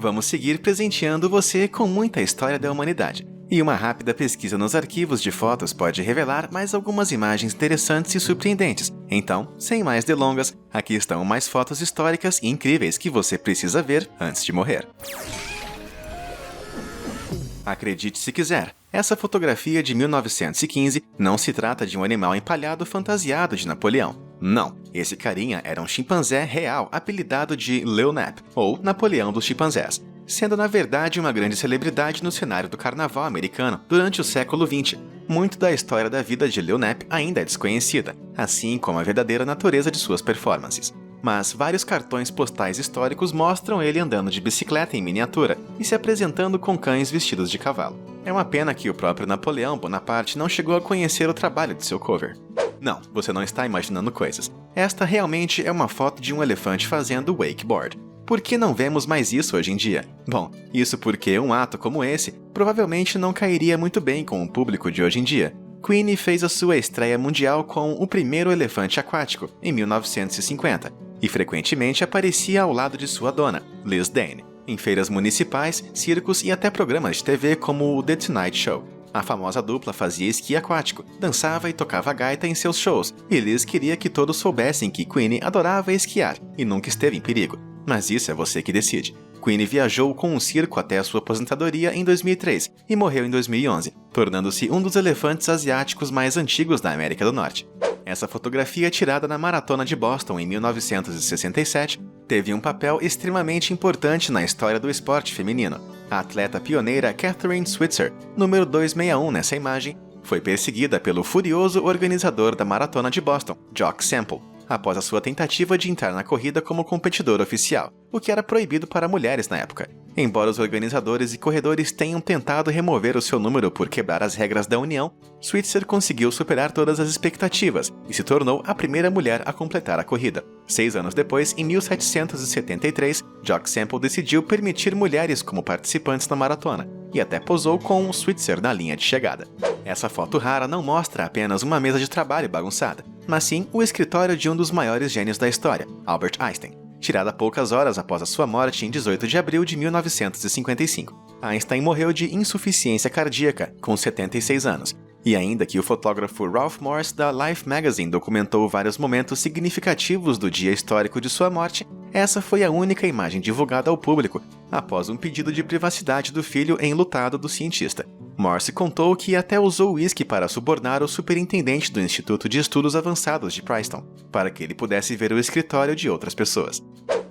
Vamos seguir presenteando você com muita história da humanidade. E uma rápida pesquisa nos arquivos de fotos pode revelar mais algumas imagens interessantes e surpreendentes. Então, sem mais delongas, aqui estão mais fotos históricas e incríveis que você precisa ver antes de morrer. Acredite se quiser, essa fotografia de 1915 não se trata de um animal empalhado fantasiado de Napoleão. Não, esse carinha era um chimpanzé real apelidado de Lil Nap, ou Napoleão dos chimpanzés, sendo na verdade uma grande celebridade no cenário do carnaval americano durante o século XX. Muito da história da vida de Lil Nap ainda é desconhecida, assim como a verdadeira natureza de suas performances. Mas vários cartões postais históricos mostram ele andando de bicicleta em miniatura e se apresentando com cães vestidos de cavalo. É uma pena que o próprio Napoleão Bonaparte não chegou a conhecer o trabalho de seu cover. Não, você não está imaginando coisas. Esta realmente é uma foto de um elefante fazendo wakeboard. Por que não vemos mais isso hoje em dia? Bom, isso porque um ato como esse provavelmente não cairia muito bem com o público de hoje em dia. Queenie fez a sua estreia mundial com o primeiro elefante aquático, em 1950, e frequentemente aparecia ao lado de sua dona, Liz Dane, em feiras municipais, circos e até programas de TV como o The Tonight Show. A famosa dupla fazia esqui aquático, dançava e tocava gaita em seus shows, e Liz queria que todos soubessem que Queenie adorava esquiar e nunca esteve em perigo. Mas isso é você que decide. Queenie viajou com um circo até a sua aposentadoria em 2003 e morreu em 2011, tornando-se um dos elefantes asiáticos mais antigos da América do Norte. Essa fotografia, tirada na Maratona de Boston em 1967, teve um papel extremamente importante na história do esporte feminino. A atleta pioneira Kathrine Switzer, número 261 nessa imagem, foi perseguida pelo furioso organizador da Maratona de Boston, Jock Semple, após a sua tentativa de entrar na corrida como competidora oficial, o que era proibido para mulheres na época. Embora os organizadores e corredores tenham tentado remover o seu número por quebrar as regras da União, Switzer conseguiu superar todas as expectativas e se tornou a primeira mulher a completar a corrida. 6 anos depois, em 1773, Jock Semple decidiu permitir mulheres como participantes na maratona, e até posou com Switzer na linha de chegada. Essa foto rara não mostra apenas uma mesa de trabalho bagunçada, mas sim o escritório de um dos maiores gênios da história, Albert Einstein, tirada poucas horas após a sua morte em 18 de abril de 1955. Einstein morreu de insuficiência cardíaca, com 76 anos, e ainda que o fotógrafo Ralph Morse da Life Magazine documentou vários momentos significativos do dia histórico de sua morte, essa foi a única imagem divulgada ao público, após um pedido de privacidade do filho enlutado do cientista. Morse contou que até usou uísque para subornar o superintendente do Instituto de Estudos Avançados de Princeton, para que ele pudesse ver o escritório de outras pessoas.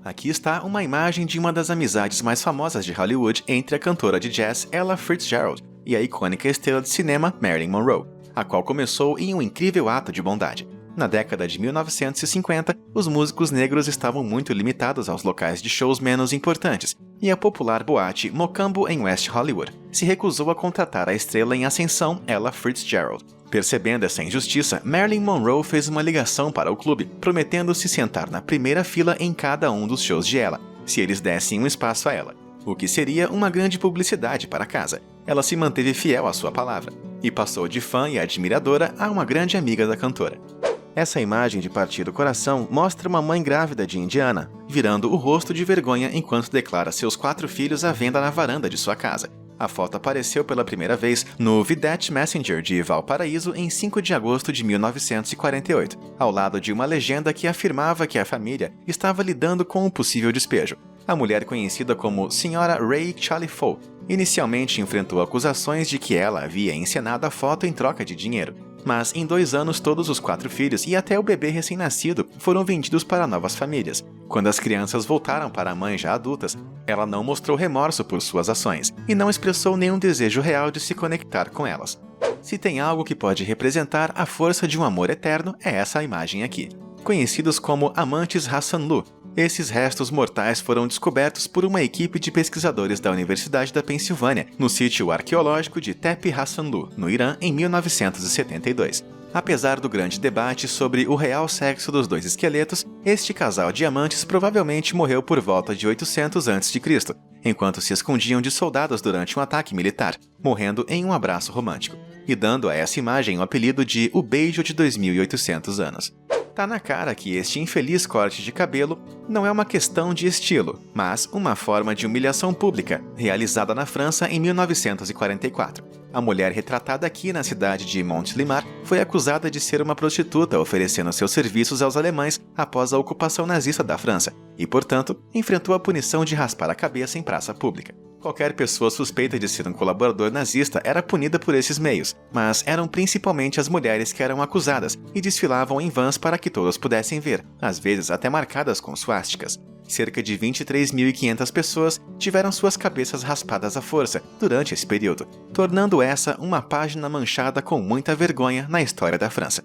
Aqui está uma imagem de uma das amizades mais famosas de Hollywood entre a cantora de jazz Ella Fitzgerald e a icônica estrela de cinema Marilyn Monroe, a qual começou em um incrível ato de bondade. Na década de 1950, os músicos negros estavam muito limitados aos locais de shows menos importantes, e a popular boate Mocambo em West Hollywood se recusou a contratar a estrela em ascensão Ella Fitzgerald. Percebendo essa injustiça, Marilyn Monroe fez uma ligação para o clube, prometendo se sentar na primeira fila em cada um dos shows de Ella, se eles dessem um espaço a ela, o que seria uma grande publicidade para a casa. Ela se manteve fiel à sua palavra, e passou de fã e admiradora a uma grande amiga da cantora. Essa imagem de partir o coração mostra uma mãe grávida de Indiana, virando o rosto de vergonha enquanto declara seus 4 filhos à venda na varanda de sua casa. A foto apareceu pela primeira vez no Vidette Messenger de Valparaíso em 5 de agosto de 1948, ao lado de uma legenda que afirmava que a família estava lidando com um possível despejo. A mulher, conhecida como Sra. Ray Chalifou, inicialmente enfrentou acusações de que ela havia encenado a foto em troca de dinheiro. Mas em 2 anos todos os 4 filhos e até o bebê recém-nascido foram vendidos para novas famílias. Quando as crianças voltaram para a mãe já adultas, ela não mostrou remorso por suas ações e não expressou nenhum desejo real de se conectar com elas. Se tem algo que pode representar a força de um amor eterno, é essa imagem aqui. Conhecidos como amantes Hassanlu, esses restos mortais foram descobertos por uma equipe de pesquisadores da Universidade da Pensilvânia, no sítio arqueológico de Tepe Hassanlu, no Irã, em 1972. Apesar do grande debate sobre o real sexo dos 2 esqueletos, este casal de amantes provavelmente morreu por volta de 800 a.C., enquanto se escondiam de soldados durante um ataque militar, morrendo em um abraço romântico, e dando a essa imagem o apelido de O Beijo de 2800 anos. Tá na cara que este infeliz corte de cabelo não é uma questão de estilo, mas uma forma de humilhação pública, realizada na França em 1944. A mulher retratada aqui na cidade de Montélimar foi acusada de ser uma prostituta oferecendo seus serviços aos alemães após a ocupação nazista da França e, portanto, enfrentou a punição de raspar a cabeça em praça pública. Qualquer pessoa suspeita de ser um colaborador nazista era punida por esses meios, mas eram principalmente as mulheres que eram acusadas e desfilavam em vans para que todos pudessem ver, às vezes até marcadas com suásticas. Cerca de 23.500 pessoas tiveram suas cabeças raspadas à força durante esse período, tornando essa uma página manchada com muita vergonha na história da França.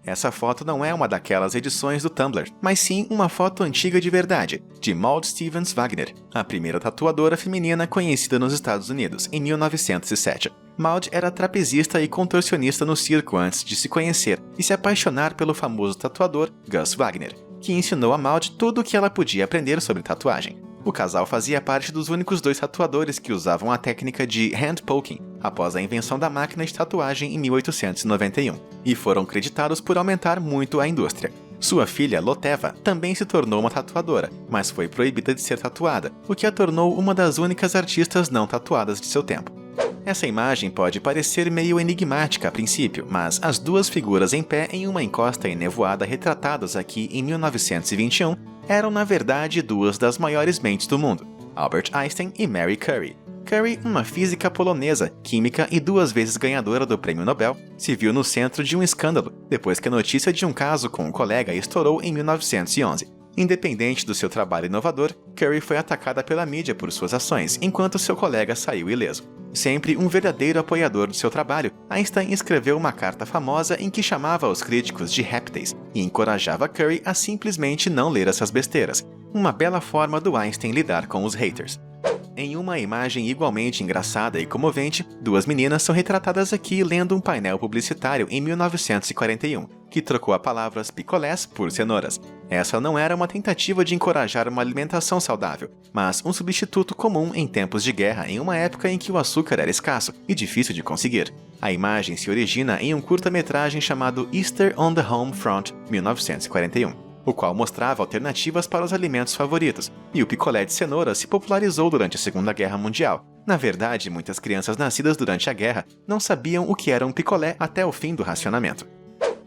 Essa foto não é uma daquelas edições do Tumblr, mas sim uma foto antiga de verdade, de Maud Stevens Wagner, a primeira tatuadora feminina conhecida nos Estados Unidos, em 1907. Maud era trapezista e contorcionista no circo antes de se conhecer e se apaixonar pelo famoso tatuador Gus Wagner, que ensinou a Maud tudo o que ela podia aprender sobre tatuagem. O casal fazia parte dos únicos 2 tatuadores que usavam a técnica de hand poking após a invenção da máquina de tatuagem em 1891, e foram creditados por aumentar muito a indústria. Sua filha, Loteva, também se tornou uma tatuadora, mas foi proibida de ser tatuada, o que a tornou uma das únicas artistas não tatuadas de seu tempo. Essa imagem pode parecer meio enigmática a princípio, mas as 2 figuras em pé em uma encosta enevoada retratadas aqui em 1921 eram na verdade 2 das maiores mentes do mundo, Albert Einstein e Marie Curie. Curie, uma física polonesa, química e 2 vezes ganhadora do Prêmio Nobel, se viu no centro de um escândalo depois que a notícia de um caso com um colega estourou em 1911. Independente do seu trabalho inovador, Curie foi atacada pela mídia por suas ações, enquanto seu colega saiu ileso. Sempre um verdadeiro apoiador do seu trabalho, Einstein escreveu uma carta famosa em que chamava os críticos de répteis e encorajava Curie a simplesmente não ler essas besteiras. Uma bela forma do Einstein lidar com os haters. Em uma imagem igualmente engraçada e comovente, 2 meninas são retratadas aqui lendo um painel publicitário em 1941, que trocou as palavras picolés por cenouras. Essa não era uma tentativa de encorajar uma alimentação saudável, mas um substituto comum em tempos de guerra em uma época em que o açúcar era escasso e difícil de conseguir. A imagem se origina em um curta-metragem chamado Easter on the Home Front, 1941. O qual mostrava alternativas para os alimentos favoritos, e o picolé de cenoura se popularizou durante a Segunda Guerra Mundial. Na verdade, muitas crianças nascidas durante a guerra não sabiam o que era um picolé até o fim do racionamento.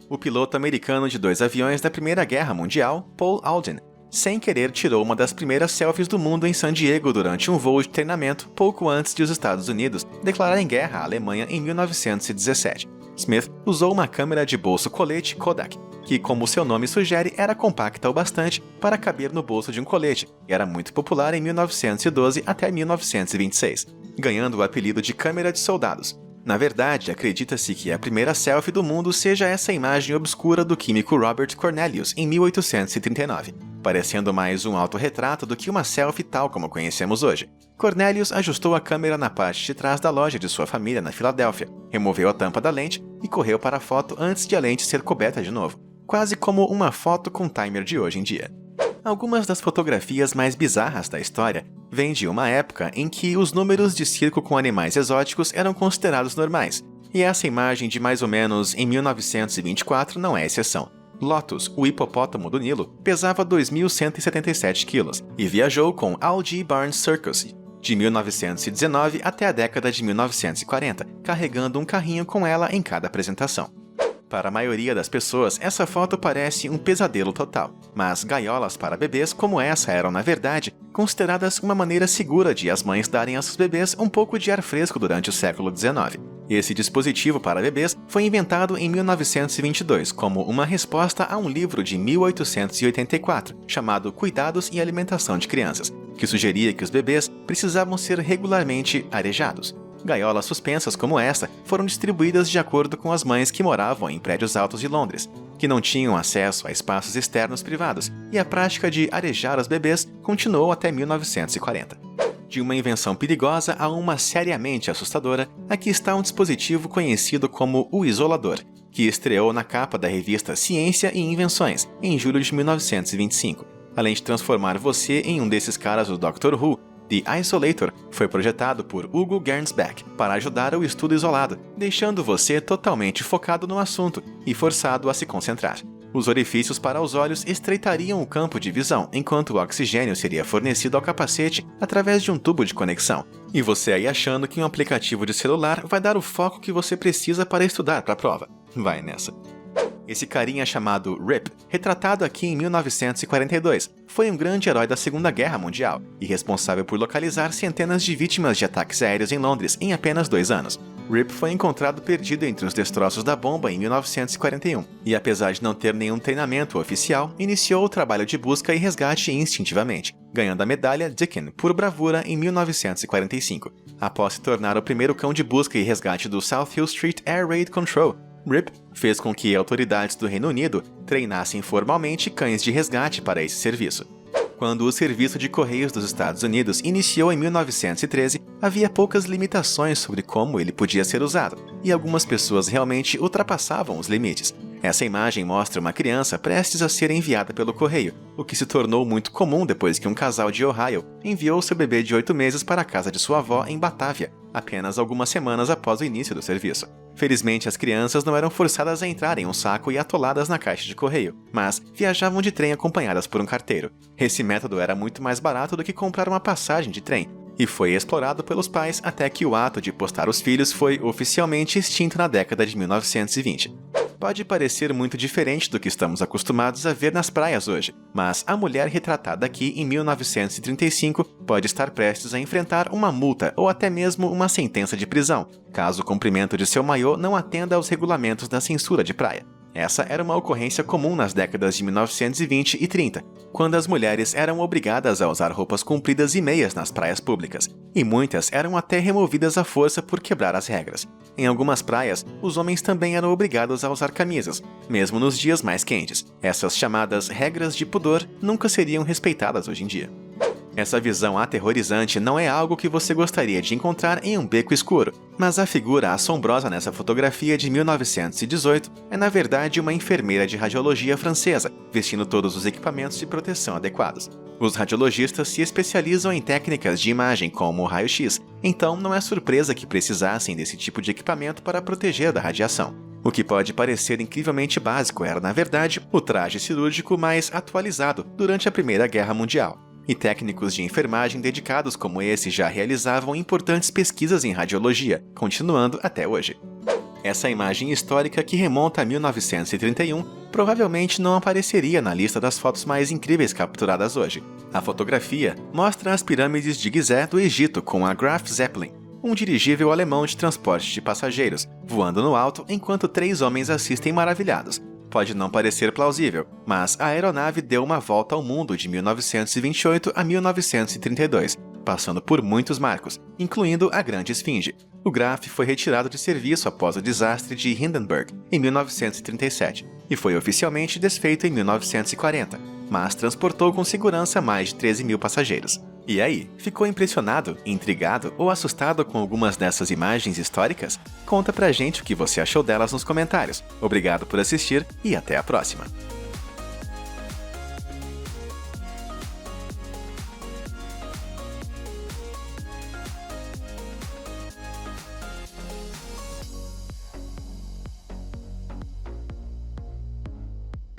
O piloto americano de 2 aviões da Primeira Guerra Mundial, Paul Alden, sem querer tirou uma das primeiras selfies do mundo em San Diego durante um voo de treinamento pouco antes de os Estados Unidos declararem guerra à Alemanha em 1917. Smith usou uma câmera de bolso colete Kodak, que, como seu nome sugere, era compacta o bastante para caber no bolso de um colete e era muito popular em 1912 até 1926, ganhando o apelido de câmera de soldados. Na verdade, acredita-se que a primeira selfie do mundo seja essa imagem obscura do químico Robert Cornelius em 1839, parecendo mais um autorretrato do que uma selfie tal como conhecemos hoje. Cornelius ajustou a câmera na parte de trás da loja de sua família na Filadélfia, removeu a tampa da lente e correu para a foto antes de a lente ser coberta de novo, quase como uma foto com timer de hoje em dia. Algumas das fotografias mais bizarras da história vêm de uma época em que os números de circo com animais exóticos eram considerados normais, e essa imagem de mais ou menos em 1924 não é exceção. Lotus, o hipopótamo do Nilo, pesava 2.177 quilos e viajou com Al G. Barnes Circus de 1919 até a década de 1940, carregando um carrinho com ela em cada apresentação. Para a maioria das pessoas, essa foto parece um pesadelo total, mas gaiolas para bebês como essa eram, na verdade, consideradas uma maneira segura de as mães darem aos seus bebês um pouco de ar fresco durante o século XIX. Esse dispositivo para bebês foi inventado em 1922 como uma resposta a um livro de 1884, chamado Cuidados e Alimentação de Crianças, que sugeria que os bebês precisavam ser regularmente arejados. Gaiolas suspensas como esta foram distribuídas de acordo com as mães que moravam em prédios altos de Londres, que não tinham acesso a espaços externos privados, e a prática de arejar os bebês continuou até 1940. De uma invenção perigosa a uma seriamente assustadora, aqui está um dispositivo conhecido como o isolador, que estreou na capa da revista Ciência e Invenções, em julho de 1925. Além de transformar você em um desses caras do Doctor Who, The Isolator foi projetado por Hugo Gernsback para ajudar o estudo isolado, deixando você totalmente focado no assunto e forçado a se concentrar. Os orifícios para os olhos estreitariam o campo de visão, enquanto o oxigênio seria fornecido ao capacete através de um tubo de conexão. E você aí achando que um aplicativo de celular vai dar o foco que você precisa para estudar para a prova. Vai nessa. Esse carinha chamado Rip, retratado aqui em 1942, foi um grande herói da Segunda Guerra Mundial e responsável por localizar centenas de vítimas de ataques aéreos em Londres em apenas 2 anos. Rip foi encontrado perdido entre os destroços da bomba em 1941 e, apesar de não ter nenhum treinamento oficial, iniciou o trabalho de busca e resgate instintivamente, ganhando a medalha Dickin por bravura em 1945, após se tornar o primeiro cão de busca e resgate do South Hill Street Air Raid Control. Rip fez com que autoridades do Reino Unido treinassem formalmente cães de resgate para esse serviço. Quando o Serviço de Correios dos Estados Unidos iniciou em 1913, havia poucas limitações sobre como ele podia ser usado, e algumas pessoas realmente ultrapassavam os limites. Essa imagem mostra uma criança prestes a ser enviada pelo correio, o que se tornou muito comum depois que um casal de Ohio enviou seu bebê de 8 meses para a casa de sua avó em Batávia, apenas algumas semanas após o início do serviço. Felizmente, as crianças não eram forçadas a entrar em um saco e atoladas na caixa de correio, mas viajavam de trem acompanhadas por um carteiro. Esse método era muito mais barato do que comprar uma passagem de trem, e foi explorado pelos pais até que o ato de postar os filhos foi oficialmente extinto na década de 1920. Pode parecer muito diferente do que estamos acostumados a ver nas praias hoje, mas a mulher retratada aqui em 1935 pode estar prestes a enfrentar uma multa ou até mesmo uma sentença de prisão, caso o comprimento de seu maiô não atenda aos regulamentos da censura de praia. Essa era uma ocorrência comum nas décadas de 1920 e 30, quando as mulheres eram obrigadas a usar roupas compridas e meias nas praias públicas, e muitas eram até removidas à força por quebrar as regras. Em algumas praias, os homens também eram obrigados a usar camisas, mesmo nos dias mais quentes. Essas chamadas regras de pudor nunca seriam respeitadas hoje em dia. Essa visão aterrorizante não é algo que você gostaria de encontrar em um beco escuro, mas a figura assombrosa nessa fotografia de 1918 é na verdade uma enfermeira de radiologia francesa, vestindo todos os equipamentos de proteção adequados. Os radiologistas se especializam em técnicas de imagem como o raio-x, então não é surpresa que precisassem desse tipo de equipamento para proteger da radiação. O que pode parecer incrivelmente básico era, na verdade, o traje cirúrgico mais atualizado durante a Primeira Guerra Mundial. E técnicos de enfermagem dedicados como esse já realizavam importantes pesquisas em radiologia, continuando até hoje. Essa imagem histórica, que remonta a 1931, provavelmente não apareceria na lista das fotos mais incríveis capturadas hoje. A fotografia mostra as pirâmides de Gizé do Egito com a Graf Zeppelin, um dirigível alemão de transporte de passageiros, voando no alto enquanto 3 homens assistem maravilhados. Pode não parecer plausível, mas a aeronave deu uma volta ao mundo de 1928 a 1932, passando por muitos marcos, incluindo a Grande Esfinge. O Graf foi retirado de serviço após o desastre de Hindenburg, em 1937, e foi oficialmente desfeito em 1940, mas transportou com segurança mais de 13 mil passageiros. E aí, ficou impressionado, intrigado ou assustado com algumas dessas imagens históricas? Conta pra gente o que você achou delas nos comentários. Obrigado por assistir e até a próxima!